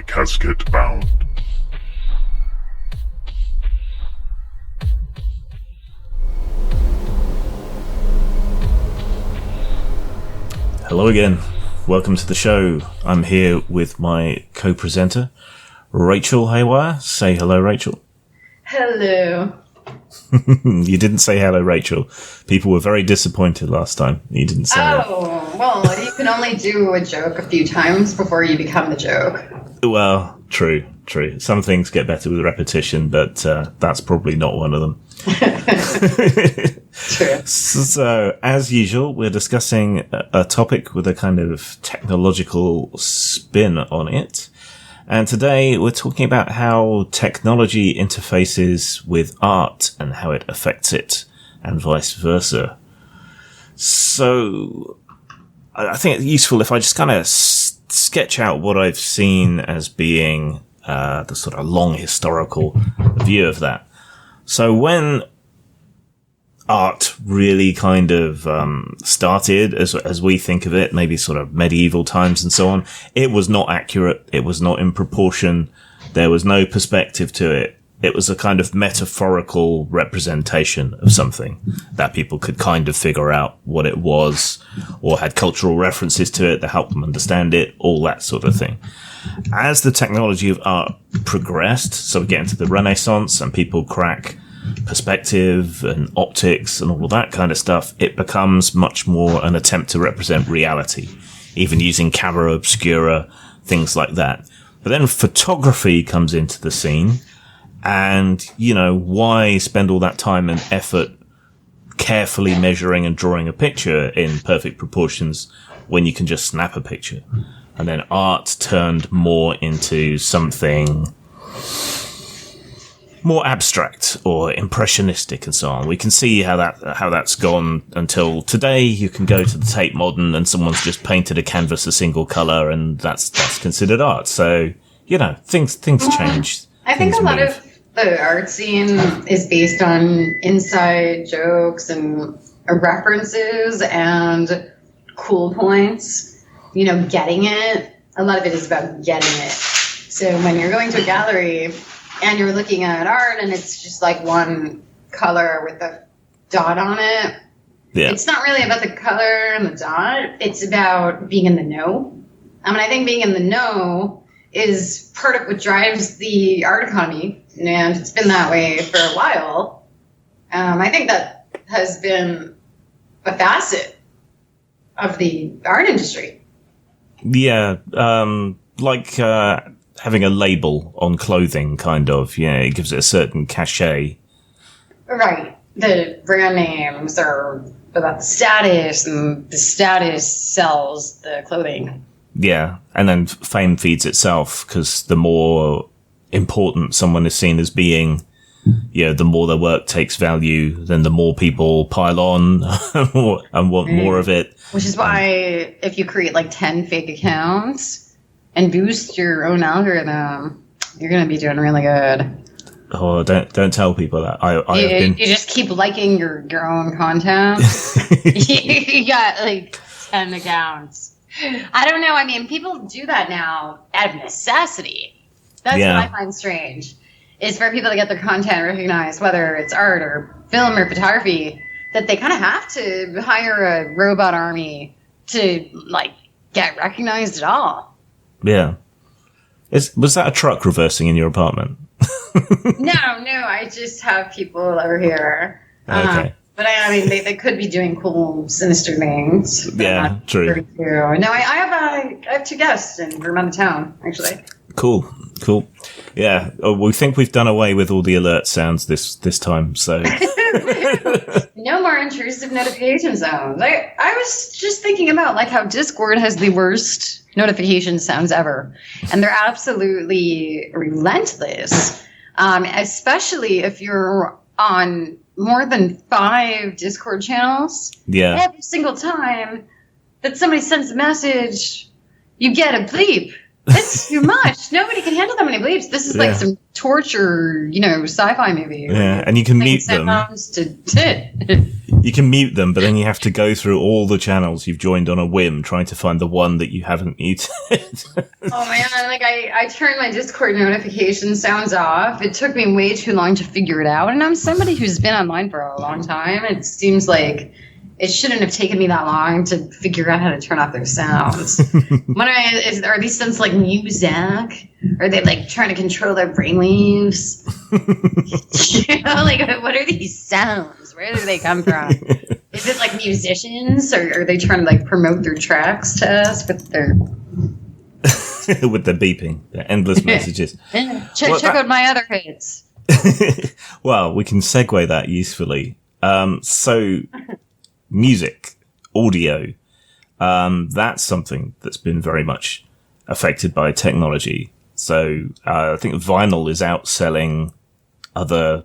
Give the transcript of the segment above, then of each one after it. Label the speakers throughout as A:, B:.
A: casket bound.
B: Hello again. Welcome to the show. I'm here with my co-presenter, Rachel Haywire. Say hello, Rachel.
C: Hello.
B: You didn't say hello, Rachel. People were very disappointed last time. You didn't say
C: Oh, well, you can only do a joke a few times before you become the joke.
B: Well, true. Some things get better with repetition, but that's probably not one of them.
C: True.
B: So, as usual, we're discussing a topic with a kind of technological spin on it. And today we're talking about how technology interfaces with art and how it affects it, and vice versa. So, I think it's useful if I just kind of sketch out what I've seen as being the sort of long historical view of that. So when art really kind of started, as we think of it, maybe sort of medieval times and so on, it was not accurate. It was not in proportion. There was no perspective to it. It was a kind of metaphorical representation of something that people could kind of figure out what it was, or had cultural references to it that helped them understand it, all that sort of thing. As the technology of art progressed, so we get into the Renaissance and people crack perspective and optics and all of that kind of stuff, it becomes much more an attempt to represent reality, even using camera obscura, things like that. But then photography comes into the scene, and, you know, why spend all that time and effort carefully measuring and drawing a picture in perfect proportions when you can just snap a picture? And then art turned more into something more abstract or impressionistic and so on. We can see how that's gone until today. You can go to the Tate Modern and someone's just painted a canvas a single color, and that's considered art. So, you know, things change.
C: I think a lot of the art scene is based on inside jokes and references and cool points. You know, getting it. A lot of it is about getting it. So when you're going to a gallery and you're looking at art and it's just like one color with a dot on it, It's not really about the color and the dot. It's about being in the know. I mean, I think being in the know is part of what drives the art economy, and it's been that way for a while. I think that has been a facet of the art industry.
B: Yeah, like having a label on clothing, kind of. Yeah, it gives it a certain cachet.
C: Right. The brand names are about the status, and the status sells the clothing.
B: Yeah, and then fame feeds itself, because the more important someone is seen as being, you know, the more their work takes value, then the more people pile on and want more of it.
C: Which is why if you create like 10 fake accounts and boost your own algorithm, you're going to be doing really good.
B: Oh, don't tell people that.
C: You just keep liking your own content. You got like 10 accounts. I don't know. I mean, people do that now out of necessity. That's what I find strange. Is for people to get their content recognized, whether it's art or film or photography, that they kind of have to hire a robot army to, like, get recognized at all.
B: Yeah. Was that a truck reversing in your apartment?
C: No, I just have people over here.
B: Okay.
C: But I mean, they could be doing cool, sinister things.
B: Yeah, true.
C: No, I have 2 guests from out of town, actually.
B: Cool. Yeah, we think we've done away with all the alert sounds this time, so...
C: No more intrusive notification sounds. I was just thinking about, like, how Discord has the worst notification sounds ever. And they're absolutely relentless. Especially if you're on more than 5 Discord channels.
B: Yeah.
C: Every single time that somebody sends a message, you get a bleep. That's too much. Nobody can handle that many bleeps. This is like some torture, sci-fi movie.
B: Yeah, and you can mute them. You can mute them, but then you have to go through all the channels you've joined on a whim, trying to find the one that you haven't muted.
C: Oh man, like I turned my Discord notification sounds off. It took me way too long to figure it out, and I'm somebody who's been online for a long time. It seems like it shouldn't have taken me that long to figure out how to turn off their sounds. Are these sounds like music? Are they like trying to control their brainwaves? Like what are these sounds? Where do they come from? Is it like musicians, or are they trying to like promote their tracks to us with their
B: with the beeping, the endless messages?
C: Check out my other hits.
B: Well, we can segue that usefully. So, music, audio, that's something that's been very much affected by technology. So, I think vinyl is outselling other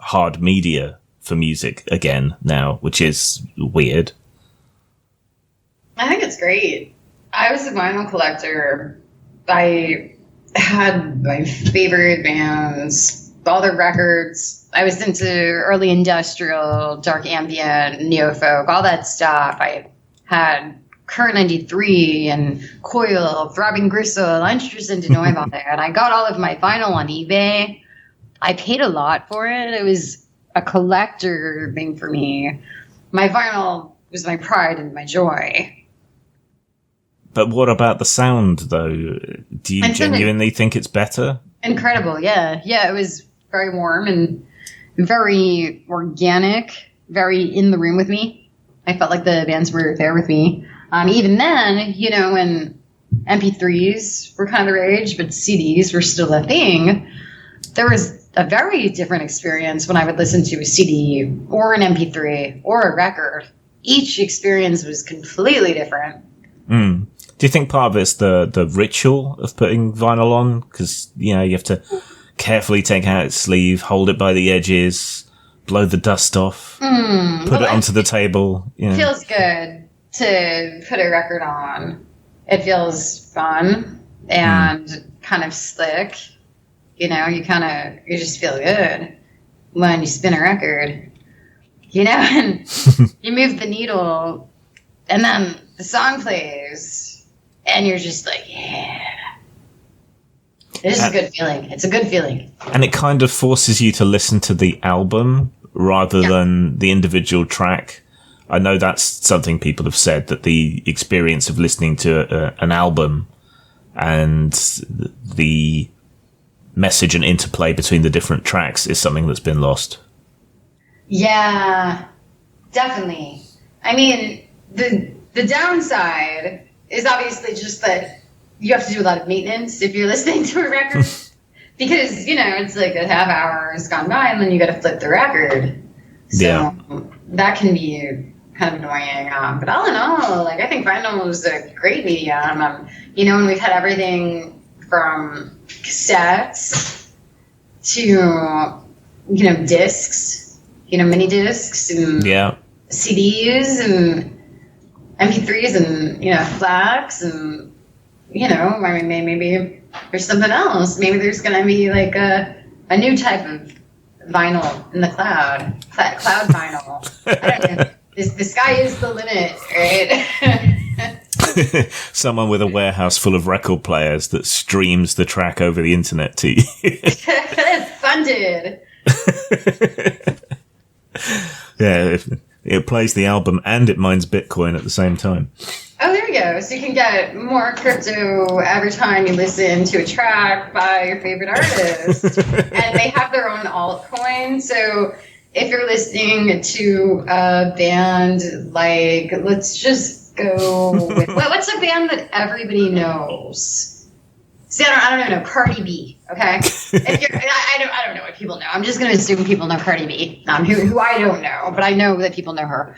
B: hard media for music again now, which is weird.
C: I think it's great. I was a vinyl collector. I had my favorite bands, all their records. I was into early industrial, dark ambient, neo-folk, all that stuff. I had Current 93 and Coil, Throbbing Gristle, Lunchterson to Neuval there. And I got all of my vinyl on eBay. I paid a lot for it. It was a collector thing for me. My vinyl was my pride and my joy.
B: But what about the sound, though? Do you genuinely think it's better?
C: Incredible, yeah. Yeah, it was very warm and very organic, very in the room with me. I felt like the bands were there with me. Even then, when MP3s were kind of the rage, but CDs were still a thing, there was a very different experience when I would listen to a CD or an MP3 or a record. Each experience was completely different.
B: Mm. Do you think part of it's the ritual of putting vinyl on? Because, you have to carefully take out its sleeve, hold it by the edges, blow the dust off, put it onto the table.
C: It feels good to put a record on. It feels fun and kind of slick. You just feel good when you spin a record. And you move the needle, and then the song plays, and you're just like, yeah. This is a good feeling. It's a good feeling.
B: And it kind of forces you to listen to the album rather than the individual track. I know that's something people have said, that the experience of listening to an album and the message and interplay between the different tracks is something that's been lost.
C: Yeah, definitely. I mean, the downside is obviously just that you have to do a lot of maintenance if you're listening to a record. Because, it's like a half hour has gone by and then you got to flip the record. So that can be kind of annoying. But all in all, I think vinyl is a great medium. And we've had everything from cassettes to, discs, mini discs and CDs and MP3s and, FLACs and, maybe there's something else. Maybe there's going to be like a new type of vinyl in the cloud vinyl. I don't know. The sky is the limit, right?
B: Someone with a warehouse full of record players that streams the track over the internet to you. Funded. Yeah, it plays the album and it mines Bitcoin at the same time.
C: Oh, there you go. So you can get more crypto every time you listen to a track by your favorite artist. And they have their own altcoin. So if you're listening to a band like, let's just go with, what's a band that everybody knows? See, I don't know, Cardi B, okay? I don't know what people know. I'm just going to assume people know Cardi B, who I don't know, but I know that people know her.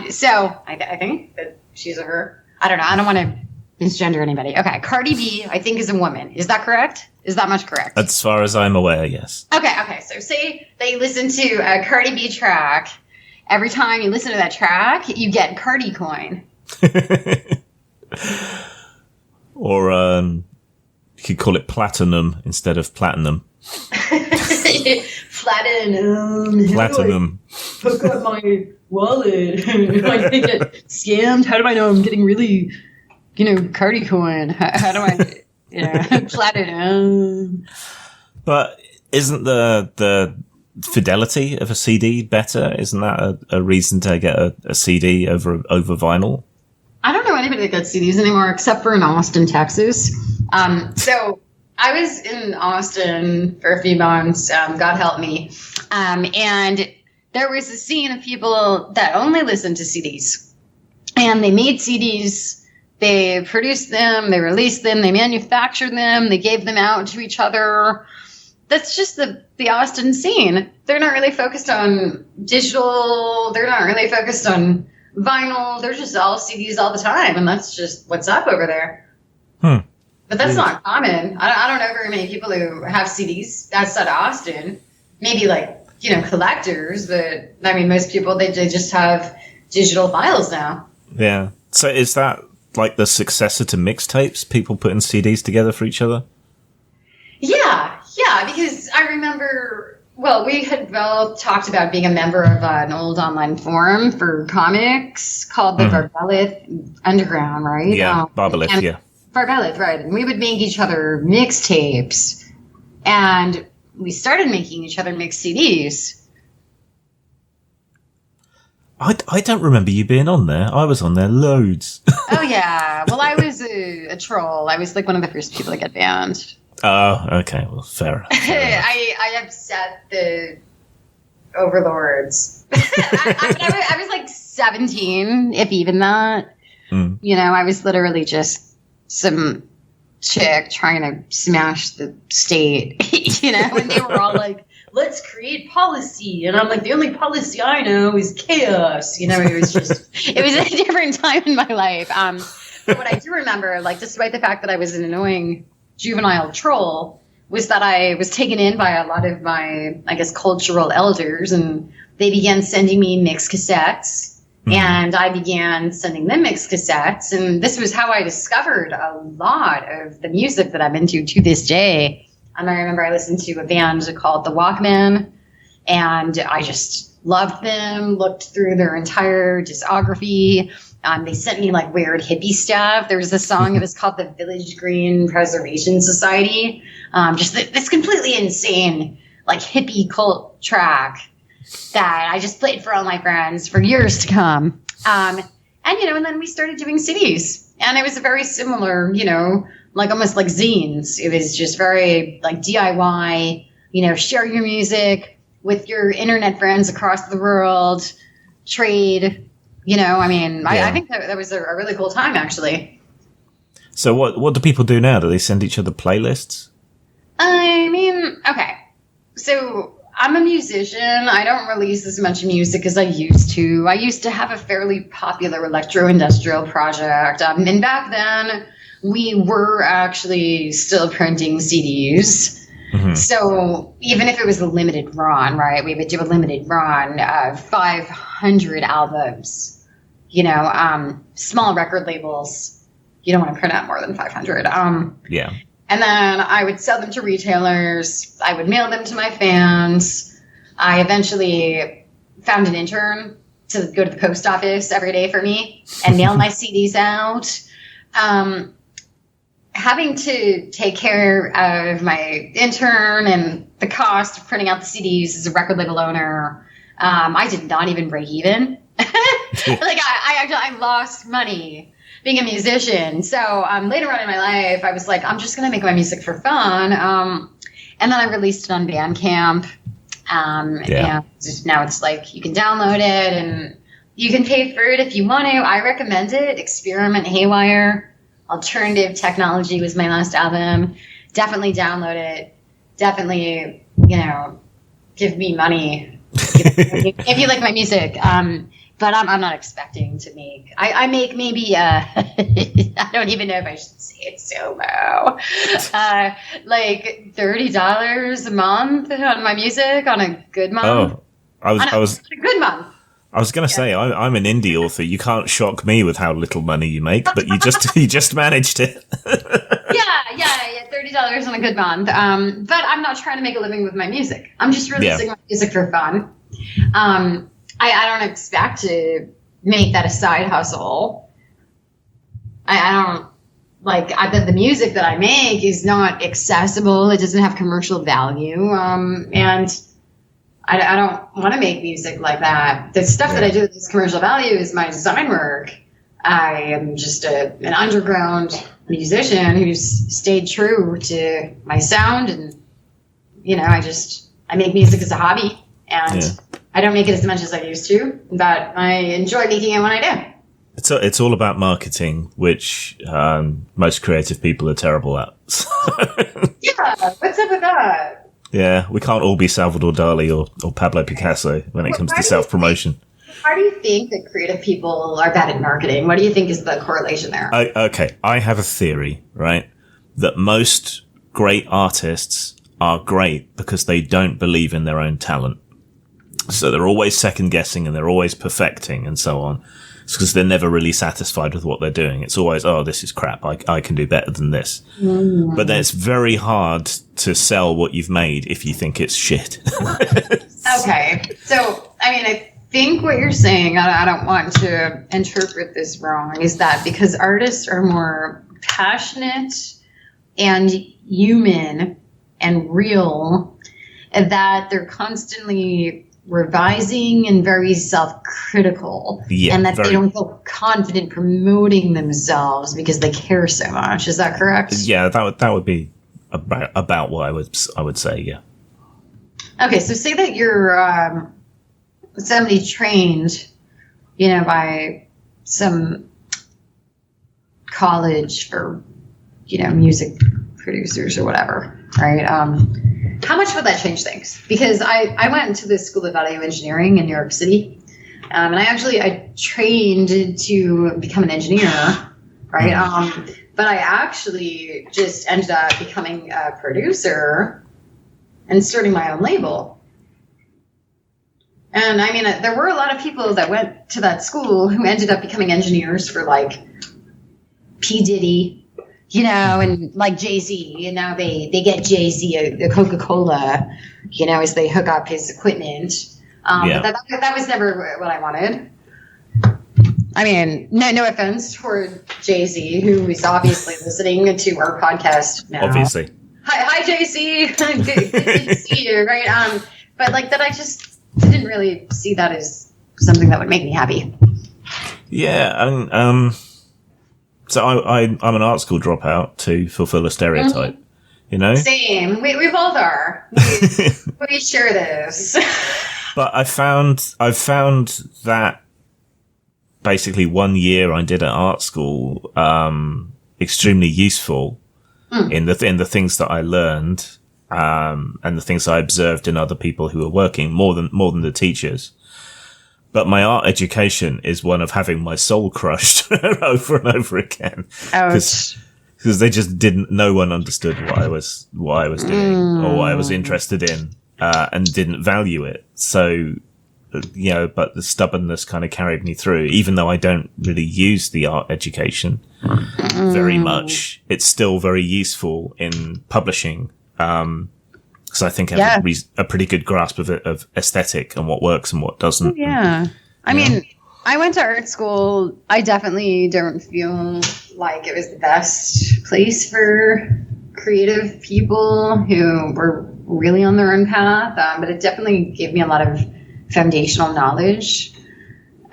C: So I think that she's a her. I don't know. I don't want to misgender anybody. Okay, Cardi B, I think, is a woman. Is that correct? Is that much correct?
B: As far as I'm aware, yes.
C: Okay. So say they listen to a Cardi B track. Every time you listen to that track, you get Cardi coin.
B: Or you could call it platinum instead of platinum. Platinum.
C: Hook up my wallet. Do I get scammed? How do I know I'm getting really, Cardi coin? How do I, platinum?
B: But isn't the fidelity of a CD better? Isn't that a reason to get a CD over vinyl?
C: I don't know anybody that gets CDs anymore except for in Austin, Texas. So I was in Austin for a few months, God help me. And there was a scene of people that only listened to CDs. And they made CDs, they produced them, they released them, they manufactured them, they gave them out to each other. That's just the Austin scene. They're not really focused on digital. They're not really focused on vinyl. They're just all CDs all the time. And that's just what's up over there. But that's not common. I don't know very many people who have CDs outside of Austin. Maybe collectors. But I mean, most people, they just have digital files now.
B: Yeah. So is that like the successor to mixtapes? People putting CDs together for each other? Yeah, because I remember, we had both talked about being a member of an old online forum for comics called the Barbalith Underground, right? Yeah, Barbalith, yeah.
C: Barbalith, right. And we would make each other mixtapes, and we started making each other mix CDs.
B: I don't remember you being on there. I was on there loads.
C: Oh, yeah. Well, I was a troll. I was one of the first people to get banned.
B: Oh, okay. Well, fair enough.
C: I upset the overlords. I was 17, if even that. I was literally just some chick trying to smash the state, and they were all like, let's create policy. And I'm like, the only policy I know is chaos. It was a different time in my life. But what I do remember, despite the fact that I was an annoying juvenile troll, was that I was taken in by a lot of my, I guess, cultural elders, and they began sending me mixed cassettes, and I began sending them mixed cassettes, and this was how I discovered a lot of the music that I'm into to this day. I remember I listened to a band called The Walkmen, and I just loved them, looked through their entire discography. They sent me weird hippie stuff. There was a song, it was called the Village Green Preservation Society. Just this completely insane, hippie cult track that I just played for all my friends for years to come. And then we started doing CDs, and it was a very similar, almost like zines. It was just very DIY, share your music with your internet friends across the world, trade. I think that was a really cool time, actually.
B: So what do people do now? Do they send each other playlists?
C: Okay. So I'm a musician. I don't release as much music as I used to. I used to have a fairly popular electro-industrial project. And back then, we were actually still printing CDs. So even if it was a limited run, right, we would do a limited run of 500 albums. Small record labels, you don't want to print out more than 500.
B: Yeah.
C: And then I would sell them to retailers. I would mail them to my fans. I eventually found an intern to go to the post office every day for me and mail my CDs out. Having to take care of my intern and the cost of printing out the CDs as a record label owner, I did not even break even. I lost money being a musician. So later on in my life, I was like, I'm just going to make my music for fun. And then I released it on Bandcamp. And now it's you can download it and you can pay for it if you want to. I recommend it. Experiment Haywire. Alternative Technology was my last album. Definitely download it. Definitely, give me money if you like my music. But I'm not expecting to make. I make maybe I don't even know if I should say it so low. $30 a month on my music on a good month.
B: Oh, I was
C: a good month.
B: I was going to say I'm an indie author. You can't shock me with how little money you make, but you just managed it.
C: Yeah, $30 on a good month. But I'm not trying to make a living with my music. I'm just releasing my music for fun. I don't expect to make that a side hustle. I don't the music that I make is not accessible. It doesn't have commercial value. And I don't want to make music like that. The stuff that I do with this commercial value is my design work. I am just an underground musician who's stayed true to my sound, and I make music as a hobby, and I don't make it as much as I used to, but I enjoy making it when I do.
B: It's all about marketing, which most creative people are terrible at.
C: Yeah, what's up with that?
B: Yeah, we can't all be Salvador Dali or Pablo Picasso when it comes to self-promotion.
C: Why do you think that creative people are bad at marketing? What do you think is the correlation there?
B: Okay, I have a theory, right, that most great artists are great because they don't believe in their own talent. So they're always second-guessing and they're always perfecting and so on. It's because they're never really satisfied with what they're doing. It's always, oh, this is crap. I can do better than this. Mm. But then it's very hard to sell what you've made if you think it's shit.
C: Okay. So, I think what you're saying, I don't want to interpret this wrong, is that because artists are more passionate and human and real, that they're constantly revising and very self-critical, and that they don't feel confident promoting themselves because they care so much. Is that correct?
B: Yeah, that would be about what I would say. Yeah.
C: Okay, so say that you're somebody trained, by some college for, music producers or whatever, right? How much would that change things? Because I went to the School of Audio Engineering in New York City, and I trained to become an engineer, right? But I actually just ended up becoming a producer and starting my own label. And there were a lot of people that went to that school who ended up becoming engineers for P. Diddy, and Jay-Z, they get Jay-Z a Coca-Cola, as they hook up his equipment. But that was never what I wanted. No offense toward Jay-Z, who is obviously listening to our podcast now.
B: Obviously.
C: Hi Jay-Z. Good to see you, right? But that I just didn't really see that as something that would make me happy.
B: Yeah, so I'm an art school dropout to fulfill a stereotype,
C: Same. We both are. We share this.
B: But I've found that basically 1 year I did at art school extremely useful in the things that I learned. And the things I observed in other people who were working more than the teachers. But my art education is one of having my soul crushed over and over again. Because they just no one understood what I was doing or what I was interested in, and didn't value it. So, but the stubbornness kind of carried me through, even though I don't really use the art education very much. It's still very useful in publishing. Because I think I have a pretty good grasp of aesthetic and what works and what doesn't.
C: Yeah. I went to art school. I definitely don't feel like it was the best place for creative people who were really on their own path. But it definitely gave me a lot of foundational knowledge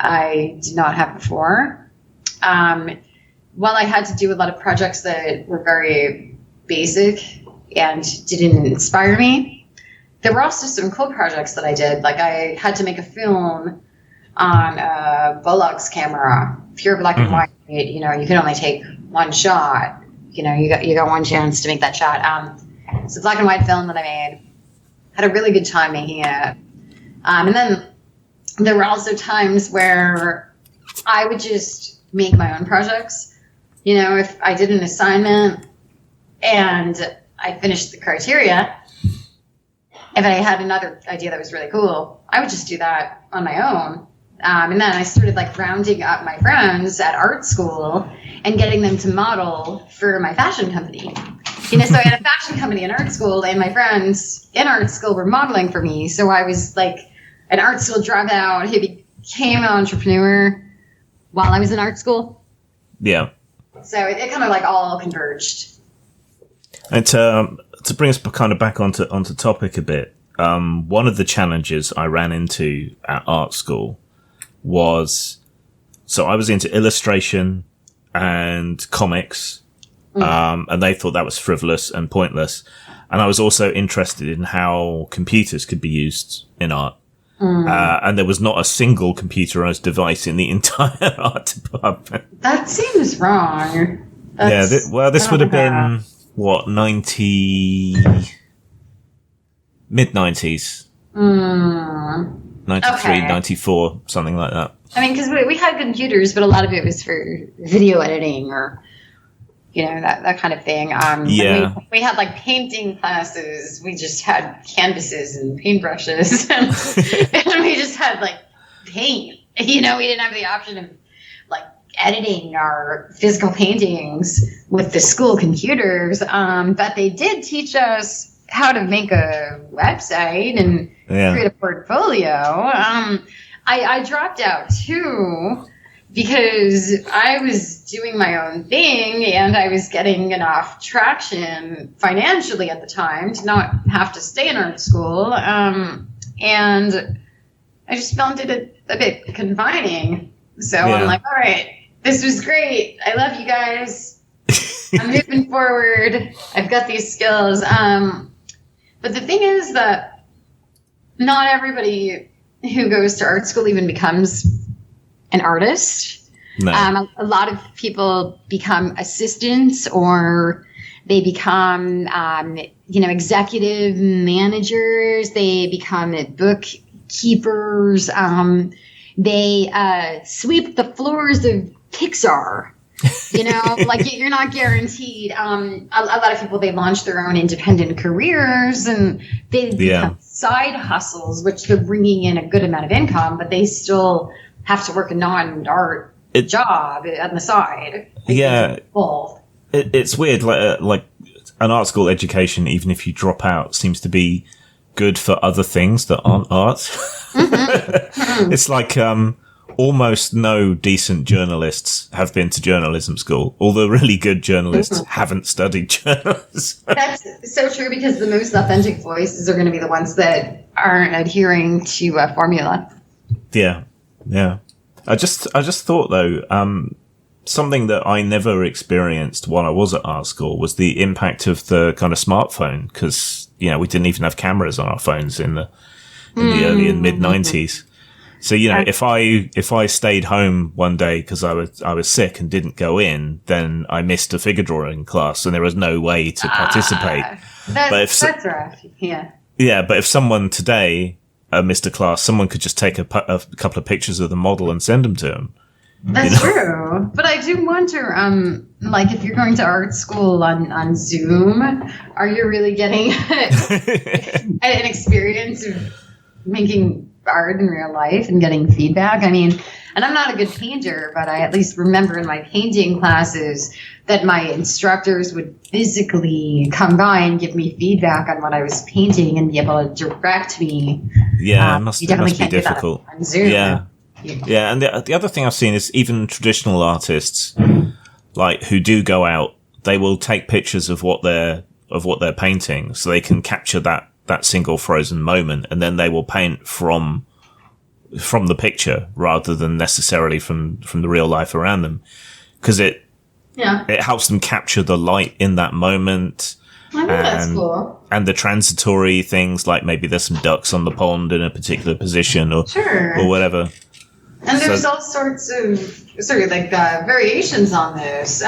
C: I did not have before. While I had to do a lot of projects that were very basic and didn't inspire me, there were also some cool projects that I did. I had to make a film on a Bolex camera, pure black and white. You can only take one shot. You got one chance to make that shot. It's a black and white film that I made. Had a really good time making it. And then there were also times where I would just make my own projects. If I did an assignment and I finished the criteria, if I had another idea that was really cool, I would just do that on my own. And then I started rounding up my friends at art school, and getting them to model for my fashion company. So I had a fashion company in art school, and my friends in art school were modeling for me. So I was like an art school dropout who became an entrepreneur while I was in art school.
B: Yeah.
C: So it kind of like all converged.
B: And to bring us kind of back onto topic a bit, one of the challenges I ran into at art school was, so I was into illustration and comics, and they thought that was frivolous and pointless. And I was also interested in how computers could be used in art. And there was not a single computerized device in the entire art department.
C: That seems wrong.
B: This would have been, what, mid-90s? 93, 94, something like that.
C: I mean, because we had computers, but a lot of it was for video editing or, that kind of thing. We had like painting classes. We just had canvases and paintbrushes, and we just had like paint. We didn't have the option of like editing our physical paintings with the school computers. But they did teach us how to make a website and create a portfolio. I dropped out too because I was doing my own thing and I was getting enough traction financially at the time to not have to stay in art school. And I just found it a bit confining. So I'm like, all right, this was great. I love you guys. I'm moving forward. I've got these skills. But the thing is that not everybody who goes to art school even becomes an artist. No. A lot of people become assistants, or they become, executive managers. They become bookkeepers. They sweep the floors of Pixar. Like you're not guaranteed. A lot of people, they launch their own independent careers and they become side hustles, which they're bringing in a good amount of income, but they still have to work a non-art job on the side.
B: It's weird. Like an art school education, even if you drop out, seems to be good for other things that aren't art. Mm-hmm. It's like almost no decent journalists have been to journalism school. All the really good journalists haven't studied journalism. That's
C: so true, because the most authentic voices are going to be the ones that aren't adhering to a formula.
B: Yeah. I just thought though, something that I never experienced while I was at art school was the impact of the kind of smartphone, because we didn't even have cameras on our phones in the early and mid 90s. So, if I stayed home one day because I was sick and didn't go in, then I missed a figure drawing class and there was no way to participate.
C: That's rough. Yeah.
B: Yeah, but if someone today missed a class, someone could just take a couple of pictures of the model and send them to them.
C: That's true. But I do wonder, like, if you're going to art school on Zoom, are you really getting an experience of making art in real life and getting feedback? I mean, and I'm not a good painter, but I at least remember in my painting classes that my instructors would physically come by and give me feedback on what I was painting and be able to direct me.
B: Yeah, it must be difficult.
C: On Zoom.
B: Yeah, and the other thing I've seen is even traditional artists, like who do go out, they will take pictures of what they're painting, so they can capture that single frozen moment, and then they will paint from the picture rather than necessarily from the real life around them, because it helps them capture the light in that moment.
C: I think that's cool.
B: And the transitory things, like maybe there's some ducks on the pond in a particular position or whatever.
C: And there's all sorts of variations on this.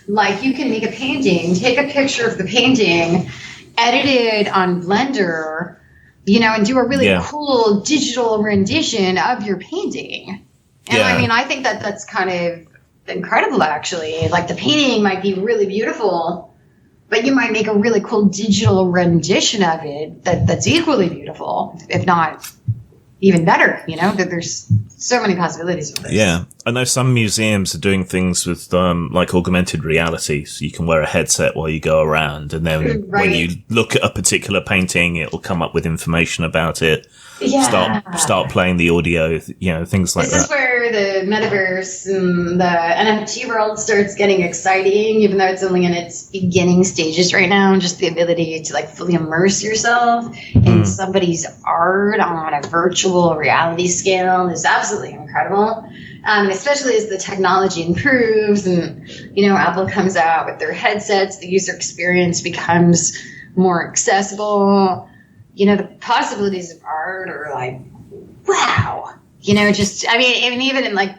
C: Like you can make a painting, take a picture of the painting, edit it on Blender, and do a really cool digital rendition of your painting. And I mean, I think that's kind of incredible, actually. Like the painting might be really beautiful, but you might make a really cool digital rendition of it that's equally beautiful, if not even better. That there's so many possibilities with this.
B: Yeah. I know some museums are doing things with like augmented reality, so you can wear a headset while you go around, and then when you look at a particular painting, it will come up with information about it.
C: Yeah.
B: Start playing the audio, things like that.
C: This is where the metaverse and the NFT world starts getting exciting, even though it's only in its beginning stages right now. Just the ability to like fully immerse yourself in somebody's art on a virtual reality scale is absolutely incredible. Especially as the technology improves and, Apple comes out with their headsets, the user experience becomes more accessible. The possibilities of art are like, wow. Even in the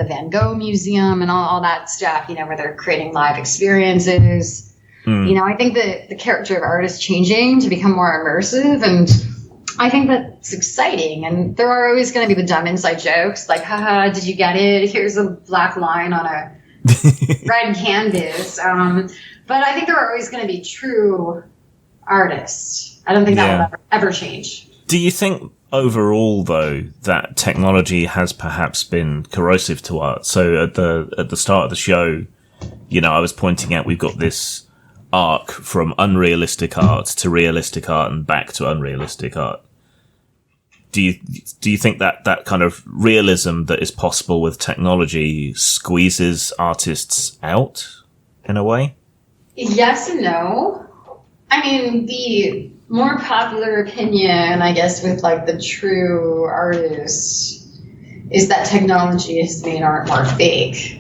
C: Van Gogh Museum and all that stuff, where they're creating live experiences. I think that the character of art is changing to become more immersive, and I think that's exciting. And there are always going to be the dumb inside jokes, like, haha, did you get it? Here's a black line on a red canvas. But I think there are always going to be true artists. I don't think that will ever change.
B: Do you think overall, though, that technology has perhaps been corrosive to art? So at the start of the show, I was pointing out we've got this arc from unrealistic art to realistic art and back to unrealistic art. Do you think that kind of realism that is possible with technology squeezes artists out in a way?
C: Yes and no. The more popular opinion, I guess, with like the true artists is that technology has made art more fake.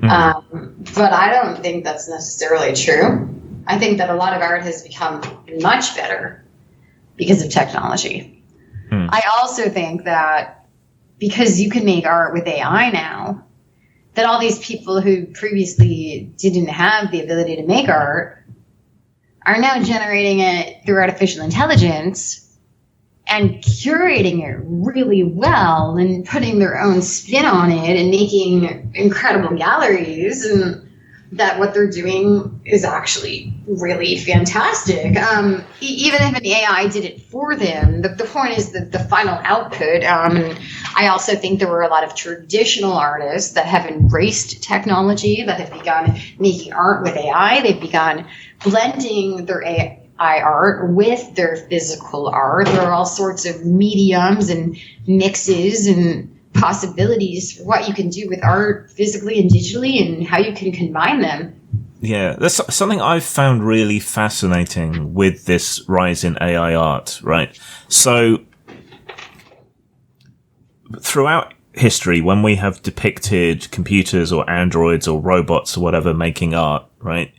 C: But I don't think that's necessarily true. I think that a lot of art has become much better because of technology. I also think that because you can make art with AI now, that all these people who previously didn't have the ability to make art are now generating it through artificial intelligence and curating it really well and putting their own spin on it and making incredible galleries, and that what they're doing is actually really fantastic. Even if an AI did it for them, the point is that the final output. And I also think there were a lot of traditional artists that have embraced technology, that have begun making art with AI. They've begun blending their AI art with their physical art. There are all sorts of mediums and mixes and possibilities for what you can do with art physically and digitally and how you can combine them.
B: Yeah, that's something I've found really fascinating with this rise in AI art, right? So throughout history, when we have depicted computers or androids or robots or whatever making art, right,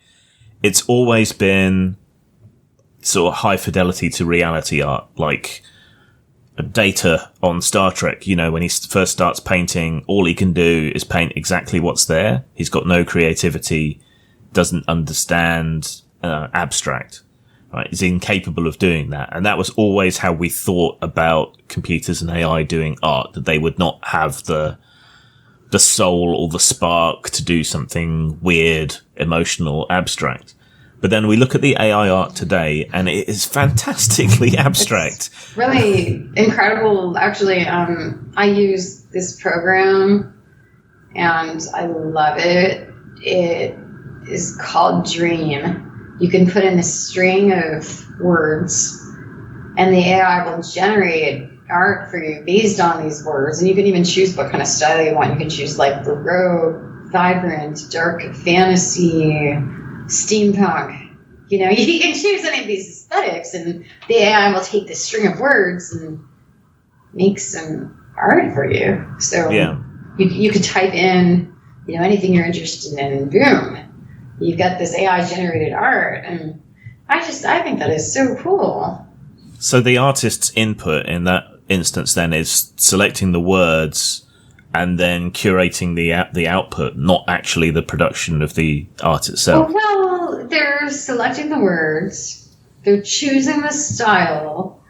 B: it's always been sort of high fidelity to reality art, like Data on Star Trek. When he first starts painting, all he can do is paint exactly what's there. He's got no creativity, doesn't understand abstract, right? He's incapable of doing that. And that was always how we thought about computers and AI doing art, that they would not have the soul or the spark to do something weird, emotional, abstract. But then we look at the AI art today, and it is fantastically abstract.
C: It's really incredible. Actually, I use this program, and I love it. It is called Dream. You can put in a string of words, and the AI will generate art for you based on these words. And you can even choose what kind of style you want. You can choose like Baroque, vibrant, dark fantasy, steampunk. You can choose any of these aesthetics, and the AI will take this string of words and make some art for you. So you could type in, anything you're interested in, and boom, you've got this AI generated art. And I think that is so cool.
B: So the artist's input in that instance then is selecting the words and then curating the output, not actually the production of the art itself.
C: Well, they're selecting the words, they're choosing the style,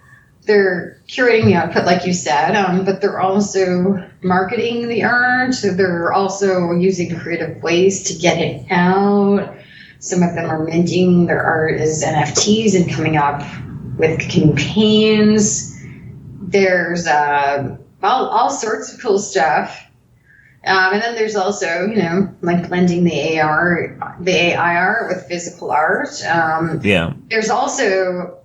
C: they're curating the output, like you said, but they're also marketing the art. They're also using creative ways to get it out. Some of them are minting their art as NFTs and coming up with campaigns. There's all sorts of cool stuff. And then there's also, like blending the AI art with physical art. There's also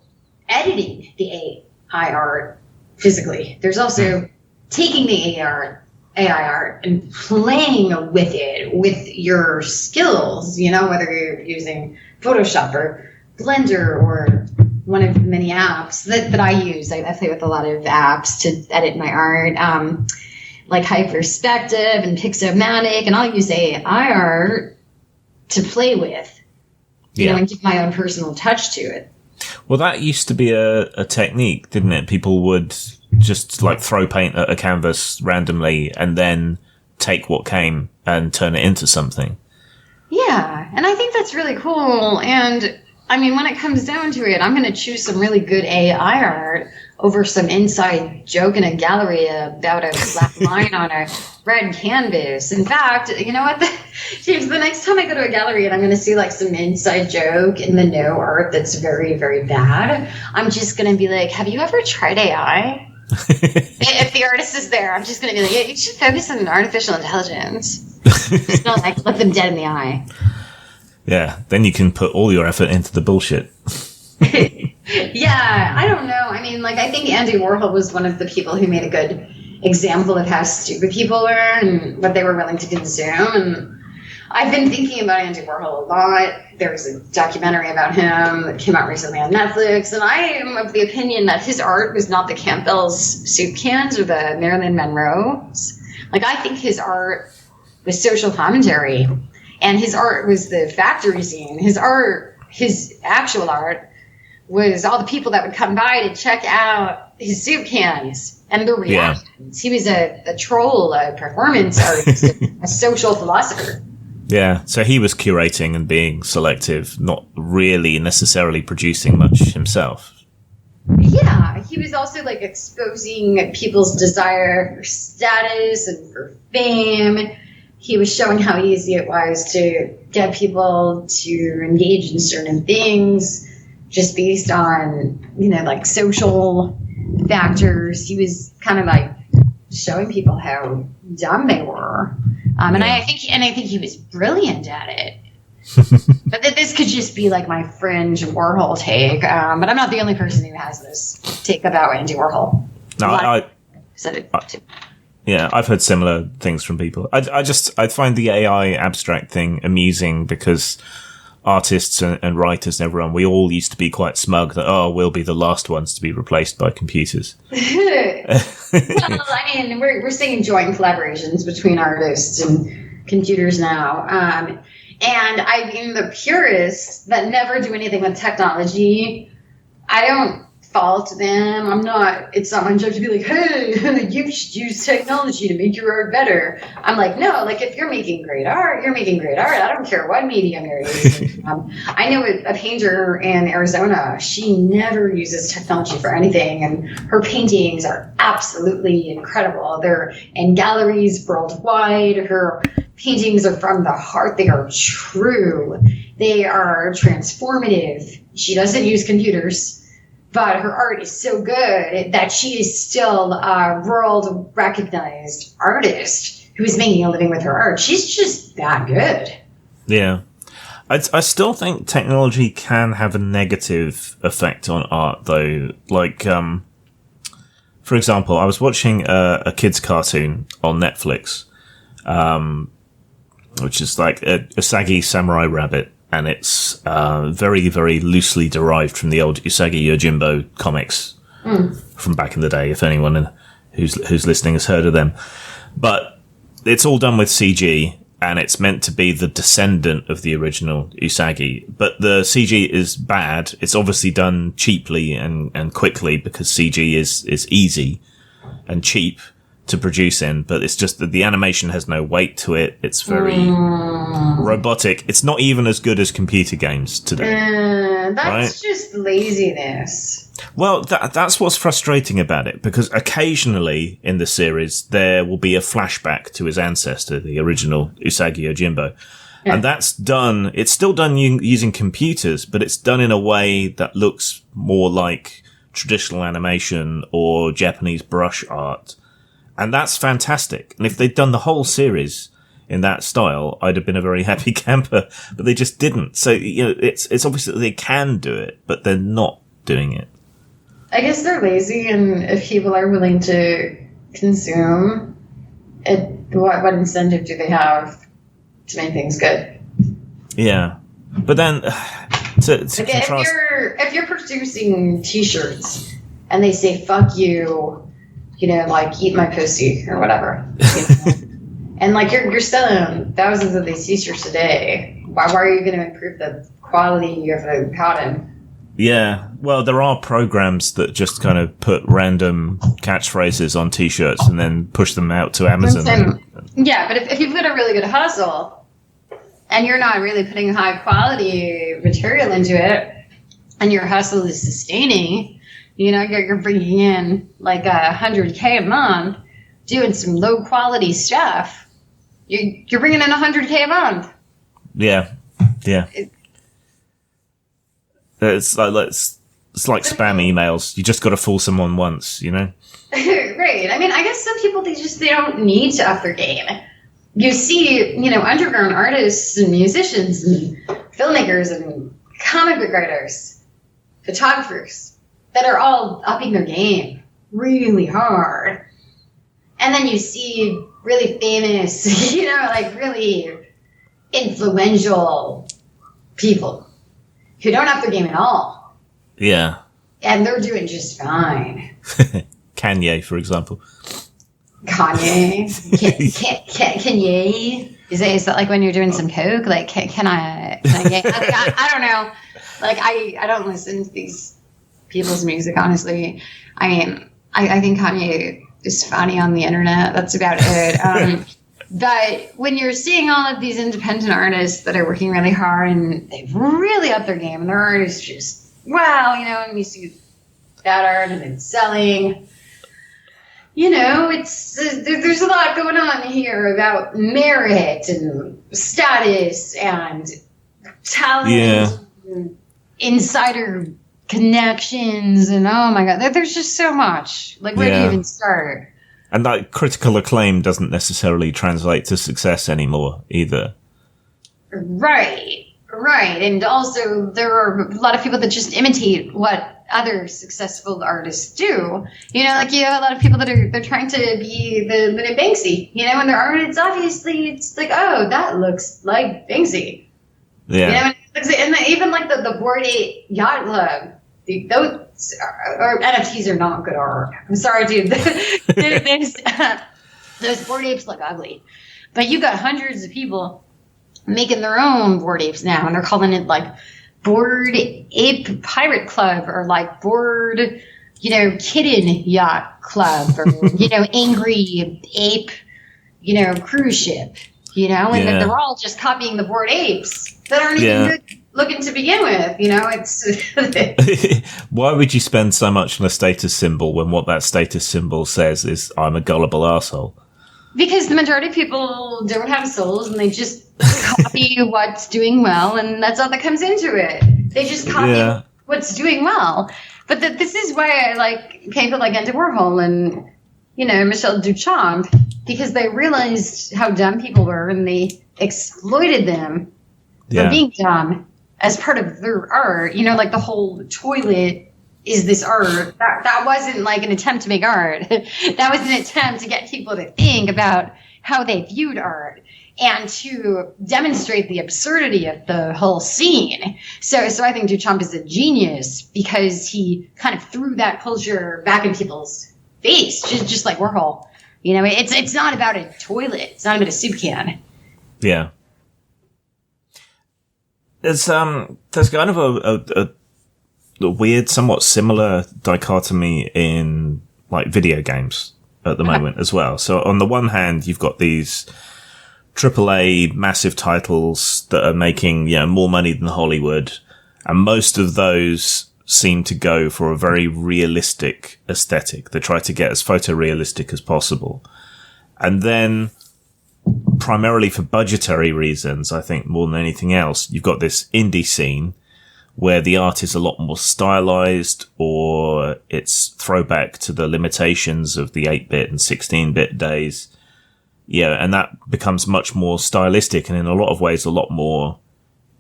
C: editing the AI art physically. There's also taking the AI art and playing with it with your skills, whether you're using Photoshop or Blender or one of the many apps that I use. I play with a lot of apps to edit my art, like Hyperspective and Pixomatic, and I'll use AI art to play with, and give my own personal touch to it.
B: Well, that used to be a technique, didn't it? People would just like throw paint at a canvas randomly and then take what came and turn it into something. Yeah,
C: and I think that's really cool. And I mean, when it comes down to it, I'm going to choose some really good AI art over some inside joke in a gallery about a black line on a red canvas. In fact, you know what, James, the next time I go to a gallery and I'm going to see like some inside joke in the no art that's very, very bad, I'm just going to be like, have you ever tried AI? If the artist is there, I'm just going to be like, yeah, you should focus on artificial intelligence. Just not like look them dead in the eye.
B: Yeah, then you can put all your effort into the bullshit.
C: Yeah, I don't know. I mean, like, I think Andy Warhol was one of the people who made a good example of how stupid people were and what they were willing to consume. And I've been thinking about Andy Warhol a lot. There was a documentary about him that came out recently on Netflix, and I am of the opinion that his art was not the Campbell's soup cans or the Marilyn Monroe's. Like, I think his art was social commentary, and his art was the factory scene. His actual art, was all the people that would come by to check out his soup cans and their reactions. Yeah. He was a troll, a performance artist, a social philosopher.
B: Yeah, so he was curating and being selective, not really necessarily producing much himself.
C: Yeah, he was also like exposing people's desire for status and for fame. He was showing how easy it was to get people to engage in certain things just based on, like social factors. He was kind of like showing people how dumb they were. And I think he was brilliant at it. But this could just be like my fringe Warhol take. But I'm not the only person who has this take about Andy Warhol.
B: No, I said it too. Yeah, I've heard similar things from people. I find the AI abstract thing amusing because artists and writers and everyone, we all used to be quite smug that, we'll be the last ones to be replaced by computers.
C: Well, I mean, we're seeing joint collaborations between artists and computers now. And I mean, the purists that never do anything with technology, I don't fault them. It's not my job to be like, hey, you should use technology to make your art better. I'm like, no, like if you're making great art, you're making great art. I don't care what medium you're using. I know a painter in Arizona, she never uses technology for anything, and her paintings are absolutely incredible. They're in galleries worldwide. Her paintings are from the heart. They are true. They are transformative. She doesn't use computers. But her art is so good that she is still a world-recognized artist who is making a living with her art. She's just that good.
B: Yeah. I still think technology can have a negative effect on art, though. Like, for example, I was watching a kid's cartoon on Netflix, which is like a saggy samurai rabbit. And it's very, very loosely derived from the old Usagi Yojimbo comics from back in the day, if anyone who's listening has heard of them. But it's all done with CG, and it's meant to be the descendant of the original Usagi. But the CG is bad. It's obviously done cheaply and quickly because CG is easy and cheap to produce in, but it's just that the animation has no weight to it. It's very robotic. It's not even as good as computer games today.
C: That's just laziness.
B: Well, that's what's frustrating about it, because occasionally in the series there will be a flashback to his ancestor, the original Usagi Yojimbo. Yeah. And it's still done using computers, but it's done in a way that looks more like traditional animation or Japanese brush art. And that's fantastic. And if they'd done the whole series in that style, I'd have been a very happy camper, but they just didn't. So, it's obvious that they can do it, but they're not doing it.
C: I guess they're lazy, and if people are willing to consume it, what incentive do they have to make things good?
B: Yeah. But then, to contrast...
C: if you're producing T-shirts and they say "fuck you," eat my pussy or whatever, and you're selling thousands of these T-shirts a day, why are you going to improve the quality of the pattern?
B: Yeah, well, there are programs that just kind of put random catchphrases on T-shirts and then push them out to Amazon.
C: Yeah, but if you've got a really good hustle and you're not really putting high quality material into it, and your hustle is sustaining, you're bringing in like $100K a month, doing some low quality stuff, you're bringing in $100K a month.
B: Yeah. It's like spam emails. You just got to fool someone once,
C: Right. I mean, I guess some people, they don't need to up their game. You see, underground artists and musicians and filmmakers and comic book writers, photographers that are all upping their game really hard. And then you see really famous, really influential people who don't up their game at all.
B: Yeah.
C: And they're doing just fine.
B: Kanye, for example.
C: Kanye? Kanye? Is that like when you're doing some coke? Like, can I get... I don't know. Like, I don't listen to these people's music, honestly. I mean, I think Kanye is funny on the internet. That's about it. But when you're seeing all of these independent artists that are working really hard and they've really upped their game and their art is just, wow, and you see that art and it's selling, there's a lot going on here about merit and status and talent and insider connections and oh my God, there's just so much. Like, where do you even start?
B: And that critical acclaim doesn't necessarily translate to success anymore either. Right.
C: And also there are a lot of people that just imitate what other successful artists do. You have a lot of people that they're trying to be the new Banksy, and their art, it's like, oh, that looks like Banksy.
B: Yeah.
C: And even like the Bored Ape Yacht Club, those or NFTs are not good art. I'm sorry, dude. Those Bored Apes look ugly. But you got hundreds of people making their own Bored Apes now, and they're calling it like Bored Ape Pirate Club or like Bored, Kitten Yacht Club or, Angry Ape, cruise ship, and they're all just copying the Bored Apes that aren't even good looking to begin with, it's...
B: Why would you spend so much on a status symbol when what that status symbol says is, I'm a gullible arsehole?
C: Because the majority of people don't have souls and they just copy what's doing well, and that's all that comes into it. They just copy what's doing well. But this is why I like people like Andy Warhol and, Michel Duchamp, because they realized how dumb people were and they exploited them for being dumb as part of their art. Like the whole toilet is this art. That wasn't like an attempt to make art. That was an attempt to get people to think about how they viewed art and to demonstrate the absurdity of the whole scene. So I think Duchamp is a genius because he kind of threw that culture back in people's face, just like Warhol. It's not about a toilet. It's not about a soup can.
B: Yeah. There's kind of a weird, somewhat similar dichotomy in like video games at the moment as well. So on the one hand, you've got these AAA massive titles that are making, more money than Hollywood. And most of those seem to go for a very realistic aesthetic. They try to get as photorealistic as possible. And then primarily for budgetary reasons, I think more than anything else, you've got this indie scene where the art is a lot more stylized, or it's throwback to the limitations of the 8-bit and 16-bit days. Yeah, and that becomes much more stylistic and in a lot of ways a lot more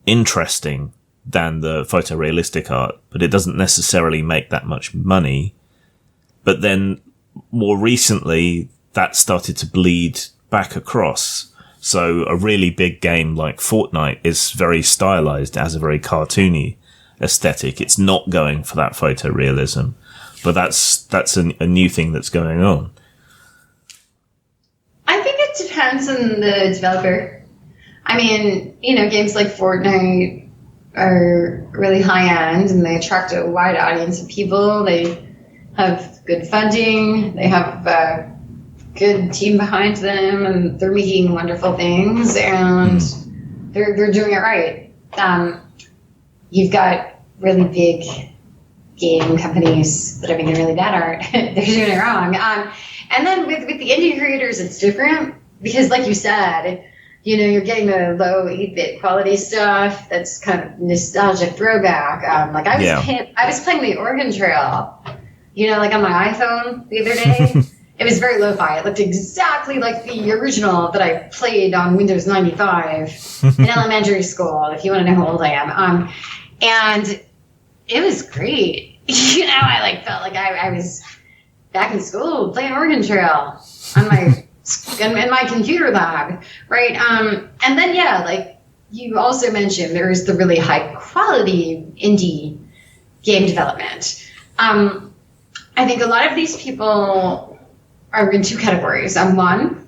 B: interesting than the photorealistic art, but it doesn't necessarily make that much money. But then more recently, that started to bleed back across. So a really big game like Fortnite is very stylized, has a very cartoony aesthetic. It's not going for that photorealism, but that's a new thing that's going on.
C: I think it depends on the developer. I mean, you know, games like Fortnite are really high end and they attract a wide audience of people. They have good funding. They have a good team behind them, and they're making wonderful things, and they're doing it right. You've got really big game companies that are making really bad art. They're doing it wrong. And then with the indie creators, it's different because, like you said, you know, you're getting the low 8-bit quality stuff that's kind of nostalgic throwback. Like I was playing the Oregon Trail, you know, like on my iPhone the other day. It was very lo-fi. It looked exactly like the original that I played on Windows 95 in elementary school, if you want to know how old I am. And it was great. You know, I like felt like I was back in school playing Oregon Trail on my in my computer lab, right? And then like you also mentioned, there is the really high quality indie game development. I think a lot of these people are in two categories. One,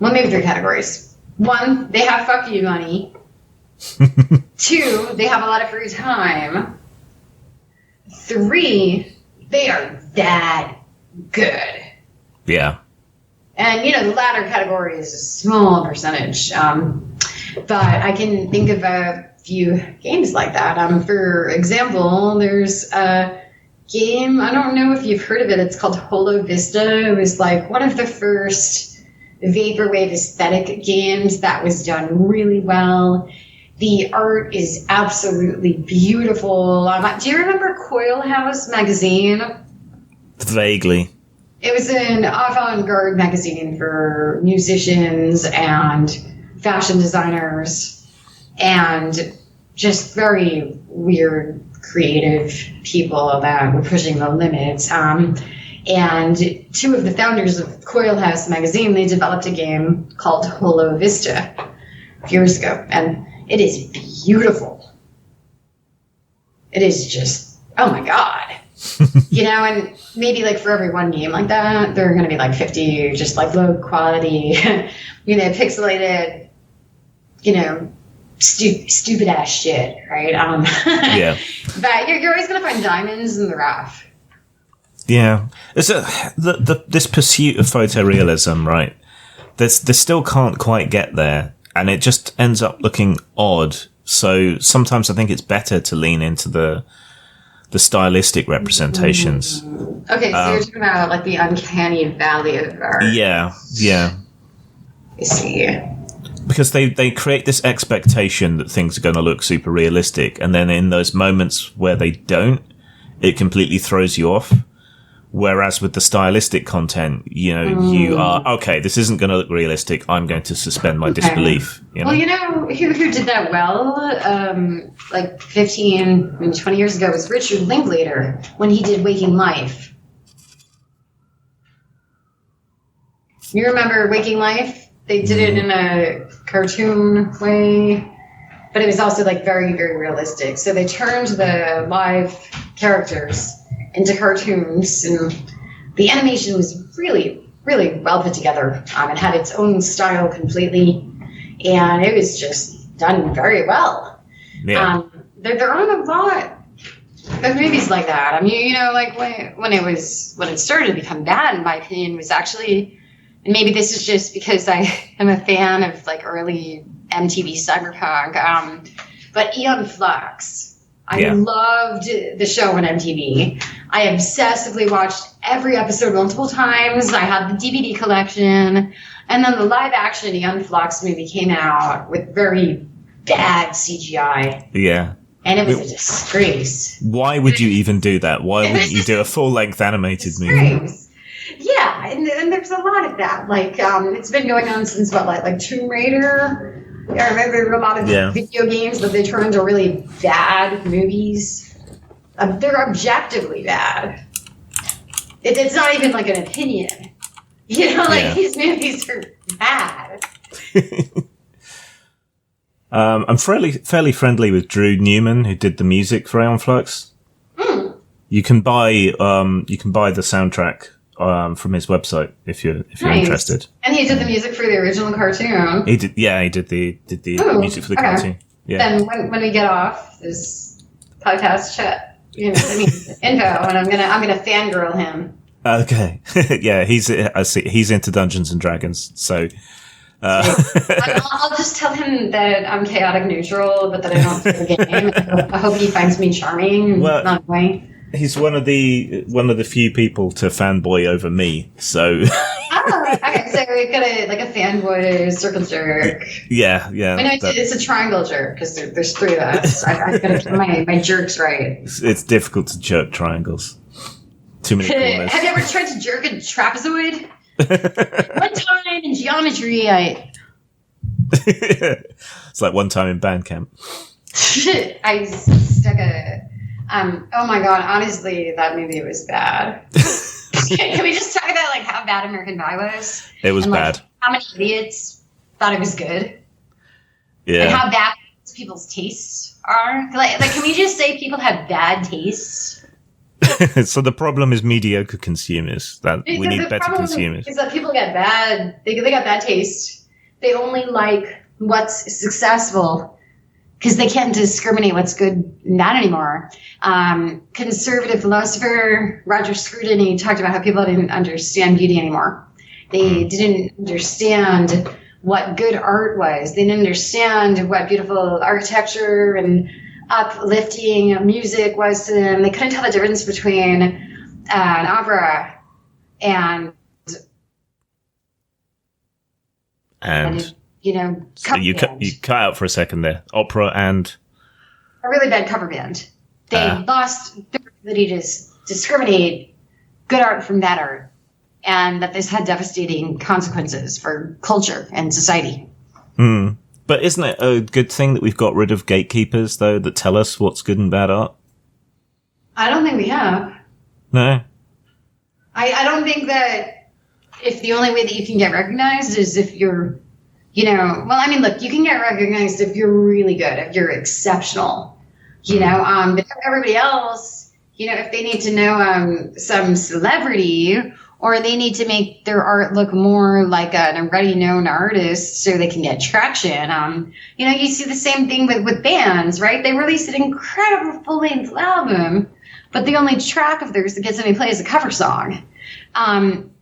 C: maybe three categories. One, they have fuck you money. Two, they have a lot of free time. Three, they are that good.
B: Yeah.
C: And, you know, the latter category is a small percentage. But I can think of a few games like that. For example, there's a game, I don't know if you've heard of it, it's called Holo Vista. It was like one of the first vaporwave aesthetic games that was done really well. The art is absolutely beautiful. Do you remember Coil House magazine?
B: Vaguely.
C: It was an avant-garde magazine for musicians and fashion designers and just very weird, creative people that were pushing the limits. And two of the founders of Coil House magazine, they developed a game called Holo Vista a few years ago. And it is beautiful. It is just, oh my God. You know, and maybe like for every one game like that, there are going to be like 50 just like low quality, you know, pixelated, you know, stupid ass shit, right?
B: Yeah.
C: But you're always going to find diamonds in the rough.
B: Yeah. It's this pursuit of photorealism, right? They still can't quite get there, and it just ends up looking odd. So sometimes I think it's better to lean into the stylistic representations.
C: Okay, so you're talking about like the uncanny valley of art.
B: Yeah.
C: I see.
B: Because they create this expectation that things are going to look super realistic, and then in those moments where they don't, it completely throws you off. Whereas with the stylistic content, you know, you are, okay, this isn't going to look realistic, I'm going to suspend my disbelief. You know? Well,
C: you know, who did that well, like 15, maybe 20 years ago, was Richard Linklater, when he did Waking Life. You remember Waking Life? They did it in a cartoon way, but it was also like very, very realistic. So they turned the live characters into cartoons, and the animation was really, really well put together. It had its own style completely, and it was just done very well.
B: Yeah.
C: There aren't a lot of movies like that. I mean, you know, like when it started to become bad, in my opinion, was actually, and maybe this is just because I am a fan of like early MTV cyberpunk, but Aeon Flux. I loved the show on MTV. I obsessively watched every episode multiple times. I had the DVD collection. And then the live-action Aeon Flux movie came out with very bad CGI.
B: Yeah.
C: And it was a disgrace.
B: Why would you even do that? Why wouldn't you do a full-length animated movie?
C: Yeah, and there's a lot of that. Like, it's been going on since, like Tomb Raider. I remember a lot of video games that they turn into really bad movies. They're objectively bad. It's not even like an opinion. You know, like these movies are bad.
B: I'm fairly friendly with Drew Newman, who did the music for Aeon Flux.
C: Mm.
B: You can buy the soundtrack from his website if you're interested.
C: And he did the music for the original cartoon.
B: He did the music for the cartoon. Yeah.
C: Then when we get off this podcast chat, info, and I'm gonna fangirl him.
B: Okay. Yeah, he's into Dungeons and Dragons, so.
C: I'll just tell him that I'm chaotic neutral, but that I don't play the game. I hope he finds me charming and not annoying.
B: He's one of the few people to fanboy over me, so.
C: Okay, so we've got a fanboy circle jerk.
B: Yeah.
C: I know it's a triangle jerk because there's three of us. I've got to get my jerks right.
B: It's difficult to jerk triangles. Too many corners.
C: Have you ever tried to jerk a trapezoid? One time in geometry,
B: it's like one time in band camp.
C: I stuck a. Oh my god! Honestly, that movie was bad. Can we just talk about like how bad American Pie was?
B: It was bad.
C: How many idiots thought it was good?
B: Yeah.
C: And how bad people's tastes are. Like, can we just say people have bad tastes?
B: So the problem is mediocre consumers. That we need better consumers.
C: Is that people get bad? They got bad taste. They only like what's successful because they can't discriminate what's good and bad anymore. Conservative philosopher Roger Scruton talked about how people didn't understand beauty anymore. They didn't understand what good art was. They didn't understand what beautiful architecture and uplifting music was to them. They couldn't tell the difference between an opera and
B: so you cut out for a second there. Opera and
C: a really bad cover band. They lost their ability to discriminate good art from bad art, and that this had devastating consequences for culture and society.
B: But isn't it a good thing that we've got rid of gatekeepers, though, that tell us what's good and bad art?
C: I don't think we have.
B: No?
C: I don't think that if the only way that you can get recognized is if you're, look, you can get recognized if you're really good, if you're exceptional, but everybody else, if they need to know some celebrity or they need to make their art look more like an already known artist so they can get traction. You see the same thing with bands, right? They release an incredible full-length album, but the only track of theirs that gets any play is a cover song.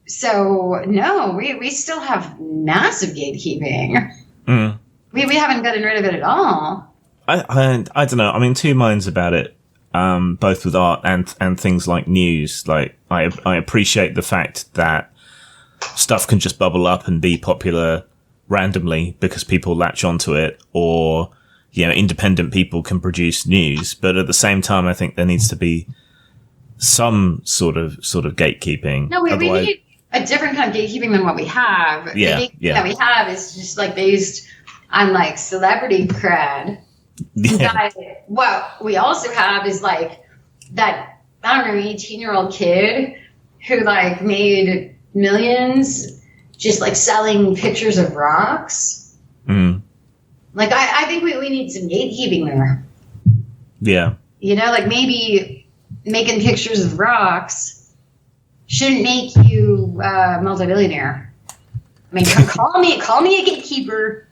C: So, no, we still have massive gatekeeping. We haven't gotten rid of it at all.
B: I don't know. I'm in two minds about it. Both with art and things like news. Like, I appreciate the fact that stuff can just bubble up and be popular randomly because people latch onto it, or, independent people can produce news. But at the same time, I think there needs to be some sort of gatekeeping.
C: No, we need a different kind of gatekeeping than what we have. The gatekeeping that we have is just like based on like celebrity cred. Yeah. What we also have is like that, 18-year-old kid who like made millions just like selling pictures of rocks. Like I think we need some gatekeeping there.
B: Yeah.
C: Like maybe making pictures of rocks shouldn't make you a multi-billionaire. I mean, call me a gatekeeper,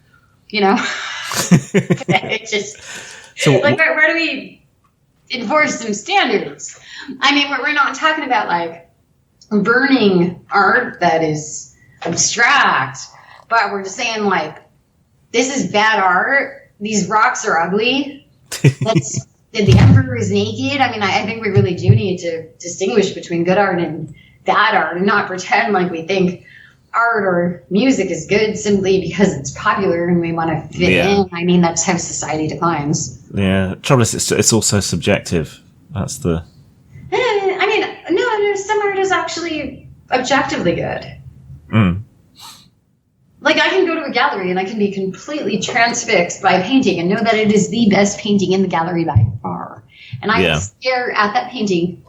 C: It's just so, like where do we enforce some standards? I mean, we're not talking about like burning art that is abstract, but we're just saying like this is bad art. These rocks are ugly. The emperor is naked. I mean, I think we really do need to distinguish between good art and bad art, and not pretend like we think art or music is good simply because it's popular and we want to fit in. I mean, that's how society declines.
B: Yeah. Trouble is, it's also subjective. That's the...
C: I mean, no, some art is actually objectively good.
B: Mm.
C: Like, I can go to a gallery and I can be completely transfixed by a painting and know that it is the best painting in the gallery by far. And I can stare at that painting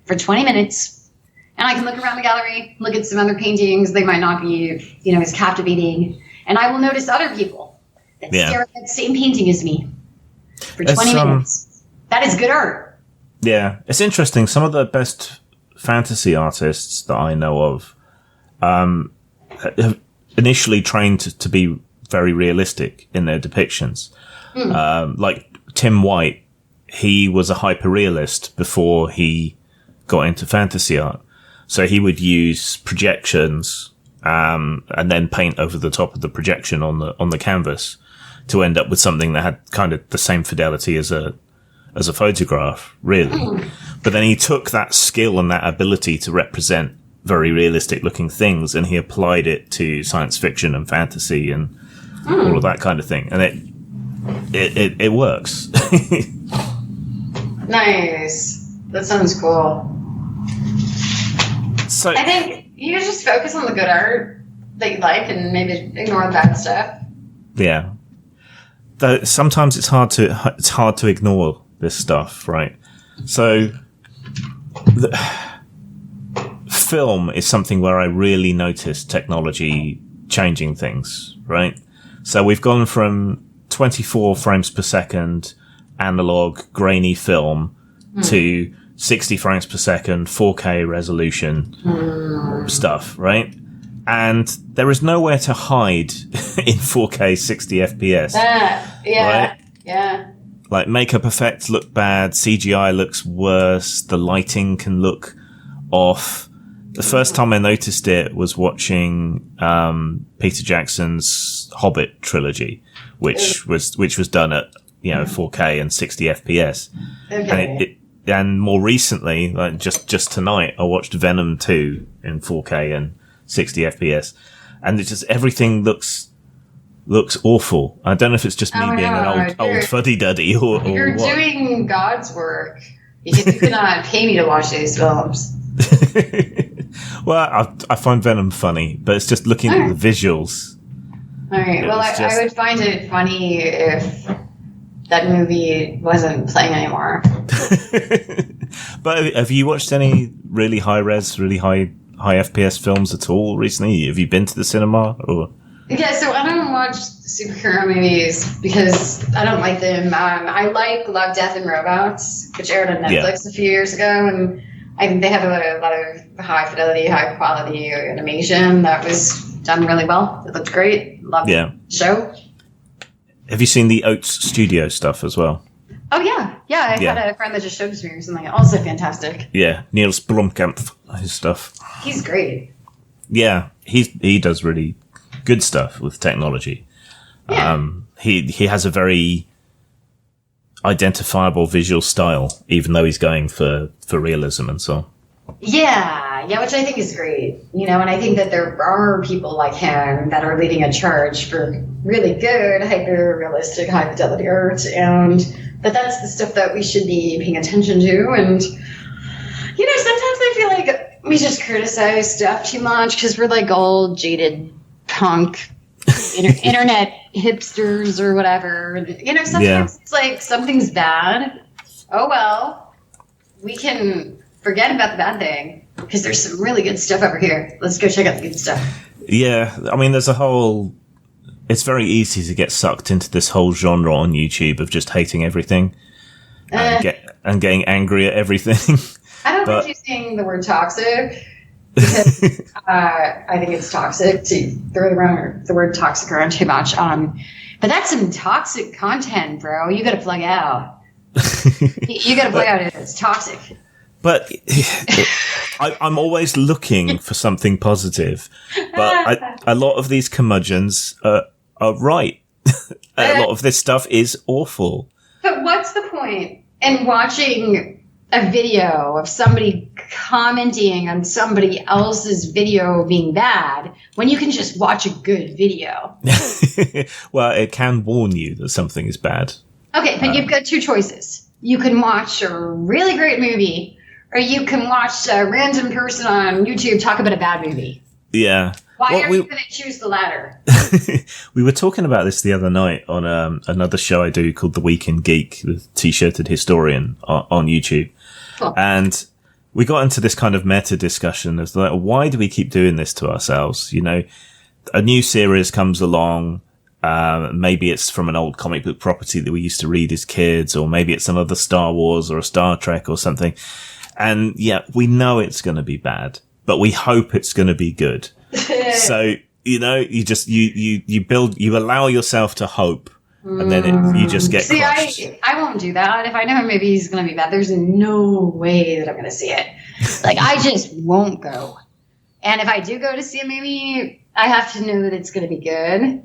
C: for 20 minutes, and I can look around the gallery, look at some other paintings. They might not be, as captivating. And I will notice other people that stare at that same painting as me for 20 minutes. That is good art.
B: Yeah. It's interesting. Some of the best fantasy artists that I know of have initially trained to be very realistic in their depictions. Like Tim White, he was a hyperrealist before he got into fantasy art. So he would use projections and then paint over the top of the projection on the canvas to end up with something that had kind of the same fidelity as a photograph, really. But then he took that skill and that ability to represent very realistic looking things, and he applied it to science fiction and fantasy and all of that kind of thing. And it works.
C: Nice. That sounds cool.
B: So
C: I think you just focus on the good art that you like and maybe ignore the bad stuff.
B: Yeah. Though sometimes it's hard to ignore this stuff, right? So film is something where I really notice technology changing things, right? So we've gone from 24 frames per second analog grainy film to 60 frames per second 4K resolution stuff, right? And there is nowhere to hide in 4K 60 FPS. Right?
C: Yeah.
B: Like, makeup effects look bad, CGI looks worse, the lighting can look off. The first time I noticed it was watching Peter Jackson's Hobbit trilogy, which was done at 4K and 60 FPS.
C: Okay.
B: And more recently, like just tonight, I watched Venom 2 in 4K and 60 FPS, and it just everything looks awful. I don't know if it's just me being an old fuddy-duddy or
C: you're
B: what.
C: doing God's work because you cannot pay me to watch these films.
B: Well, I find Venom funny, but it's just looking at the visuals.
C: All right. Well, I would find it funny if that movie wasn't playing anymore.
B: But have you watched any really high-res, really high FPS films at all recently? Have you been to the cinema? Or?
C: Yeah, so I don't watch superhero movies because I don't like them. I like Love, Death, and Robots, which aired on Netflix a few years ago, and I think they have a lot of high fidelity, high quality animation that was done really well. It looked great. Loved the show.
B: Have you seen the Oats Studio stuff as well?
C: Oh, yeah. I had a friend that just showed it to me or something. Also fantastic.
B: Yeah, Niels Blomkamp, his stuff.
C: He's great.
B: Yeah, he does really good stuff with technology.
C: Yeah.
B: He has a very identifiable visual style, even though he's going for realism and so on. Yeah,
C: which I think is great. And I think that there are people like him that are leading a charge for really good, hyper-realistic, high-fidelity art, and that's the stuff that we should be paying attention to. And, sometimes I feel like we just criticize stuff too much because we're like old, jaded punk internet hipsters or whatever. Sometimes it's like something's bad. Oh, well, we can forget about the bad thing because there's some really good stuff over here. Let's go check out the good stuff.
B: Yeah, I mean, it's very easy to get sucked into this whole genre on YouTube of just hating everything and getting angry at everything.
C: I don't like using the word toxic because I think it's toxic to throw the word toxic around too much. But that's some toxic content, bro. You got to plug out. You got to plug out. It's toxic.
B: But I'm always looking for something positive. But a lot of these curmudgeons are right. A lot of this stuff is awful.
C: But what's the point in watching a video of somebody commenting on somebody else's video being bad when you can just watch a good video?
B: Well, it can warn you that something is bad.
C: Okay, but you've got two choices. You can watch a really great movie, or you can watch a random person on YouTube talk about a bad movie.
B: Yeah.
C: Why are you going to choose the latter?
B: We were talking about this the other night on another show I do called The Week in Geek with T-shirted Historian on YouTube. Cool. And we got into this kind of meta discussion of like, why do we keep doing this to ourselves? You know, a new series comes along. Maybe it's from an old comic book property that we used to read as kids, or maybe it's another Star Wars or a Star Trek or something. And yeah, we know it's going to be bad, but we hope it's going to be good. So, you know, you allow yourself to hope, and then you just get crushed.
C: I won't do that. If I know maybe he's going to be bad, there's no way that I'm going to see it. Like, I just won't go. And if I do go to see a movie, I have to know that it's going to be good.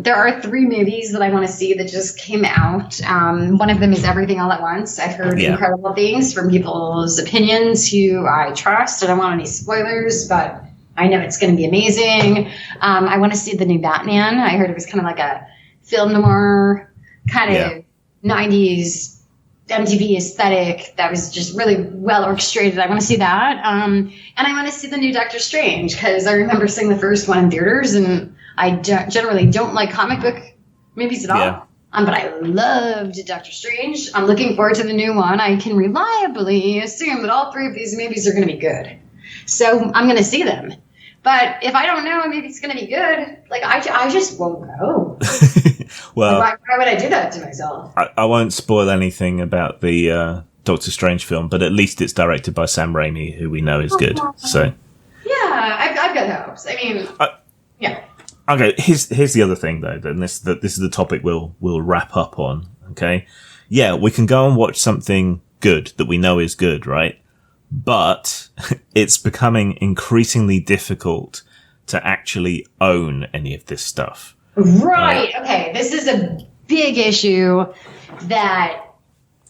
C: There are 3 movies that I want to see that just came out. One of them is Everything All at Once. I've heard incredible things from people's opinions who I trust. I don't want any spoilers, but I know it's going to be amazing. I want to see the new Batman. I heard it was kind of like a film noir, kind of 90s MTV aesthetic that was just really well orchestrated. I want to see that. And I want to see the new Doctor Strange, because I remember seeing the first one in theaters, and I generally don't like comic book movies at all.
B: Yeah.
C: But I loved Doctor Strange. I'm looking forward to the new one. I can reliably assume that all 3 of these movies are going to be good. So I'm going to see them. But if I don't know a movie's going to be good, like, I just won't go.
B: Well,
C: like, why would I do that to myself?
B: I won't spoil anything about the Doctor Strange film, but at least it's directed by Sam Raimi, who we know is good. So
C: yeah, I've got hopes. I mean, yeah.
B: Okay, here's the other thing though, and this is the topic we'll wrap up on. Okay, yeah, we can go and watch something good that we know is good, right? But it's becoming increasingly difficult to actually own any of this stuff.
C: Right. Okay. This is a big issue that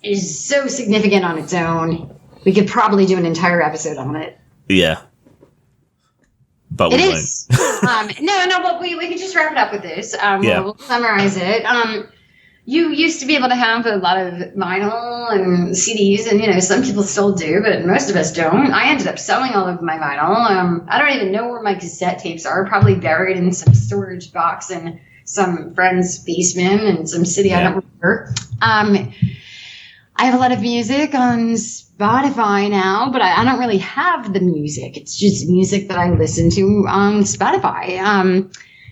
C: is so significant on its own. We could probably do an entire episode on it.
B: Yeah. But we won't.
C: No, but we could just wrap it up with this. We'll summarize it. You used to be able to have a lot of vinyl and CDs, and, you know, some people still do, but most of us don't. I ended up selling all of my vinyl. I don't even know where my cassette tapes are, probably buried in some storage box in some friend's basement in some city I don't remember. I have a lot of music on Spotify now, but I don't really have the music. It's just music that I listen to on Spotify.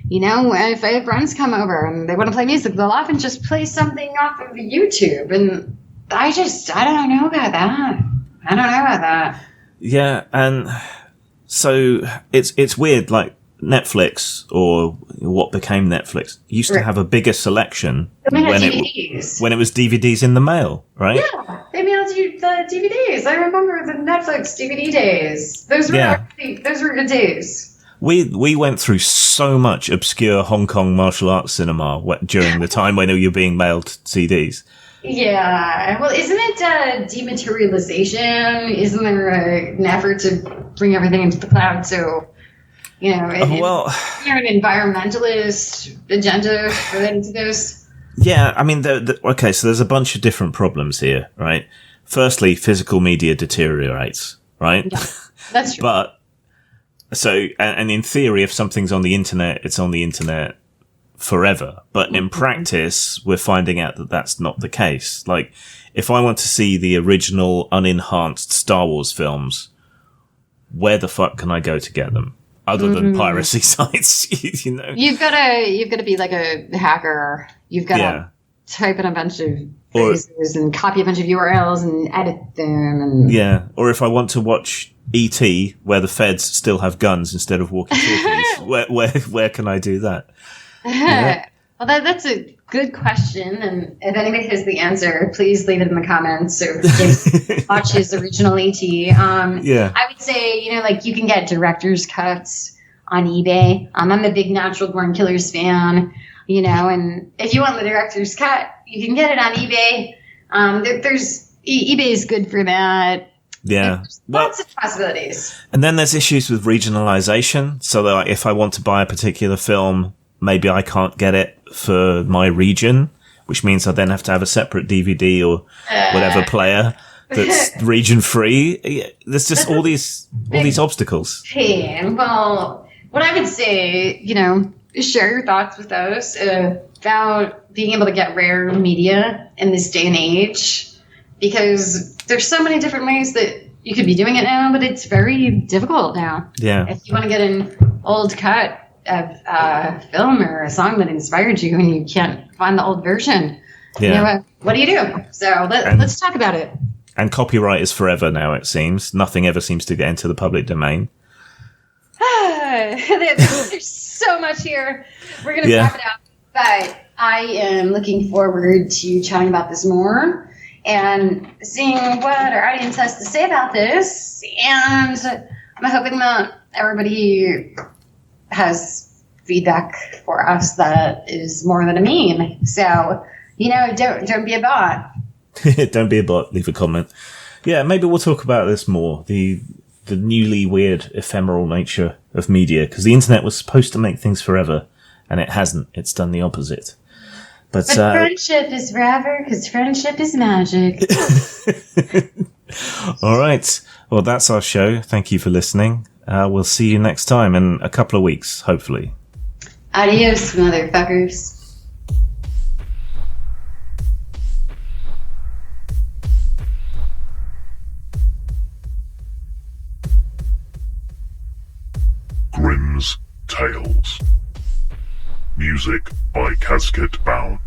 C: You know, if I have friends come over and they want to play music, they'll often just play something off of YouTube. And I don't know about that. Yeah,
B: and so it's weird, like Netflix, or what became Netflix, used to have a bigger selection when it was DVDs in the mail, right?
C: Yeah, they mailed you the DVDs. I remember the Netflix DVD days. Those were good days.
B: We went through so much obscure Hong Kong martial arts cinema during the time when you were being mailed CDs.
C: Yeah. Well, isn't it dematerialization? Isn't there an effort to bring everything into the cloud? So, you know, you're an environmentalist agenda related to this?
B: Yeah. I mean, okay, so there's a bunch of different problems here, right? Firstly, physical media deteriorates, right?
C: Yeah, that's true.
B: But so, and in theory, if something's on the internet, it's on the internet forever. But in practice, we're finding out that that's not the case. Like, if I want to see the original unenhanced Star Wars films, where the fuck can I go to get them? Other than piracy sites, you know?
C: You've got to be like a hacker. You've got to type in a bunch of phrases and copy a bunch of URLs and edit them. And
B: or if I want to watch E.T., where the feds still have guns instead of walkie-talkies, where can I do that? Yeah.
C: Well, that's a good question, and if anybody has the answer, please leave it in the comments or watch his original E.T. I would say, you know, like, you can get director's cuts on eBay. I'm a big Natural Born Killers fan, you know, and if you want the director's cut, you can get it on eBay. eBay is good for that.
B: Yeah.
C: Lots of possibilities.
B: And then there's issues with regionalization. So that if I want to buy a particular film, maybe I can't get it for my region, which means I then have to have a separate DVD or whatever player that's region free. There's just all these obstacles.
C: Hey, well, what I would say, share your thoughts with us about being able to get rare media in this day and age, because there's so many different ways that you could be doing it now, but it's very difficult now.
B: Yeah.
C: If you want to get an old cut of a film or a song that inspired you and you can't find the old version, what do you do? So let's talk about it.
B: And copyright is forever now, it seems. Nothing ever seems to get into the public domain.
C: There's so much here. We're going to wrap it up. But I am looking forward to chatting about this more and seeing what our audience has to say about this. And I'm hoping that everybody has feedback for us that is more than a meme. So, don't be a bot.
B: Don't be a bot. Leave a comment. Yeah, maybe we'll talk about this more. The newly weird, ephemeral nature of media, because the internet was supposed to make things forever, and it hasn't. It's done the opposite. But
C: friendship is forever, because friendship is magic.
B: All right. Well, that's our show. Thank you for listening. We'll see you next time in a couple of weeks, hopefully.
C: Adios, motherfuckers.
A: Grimm's Tales. Music by Casket Bound.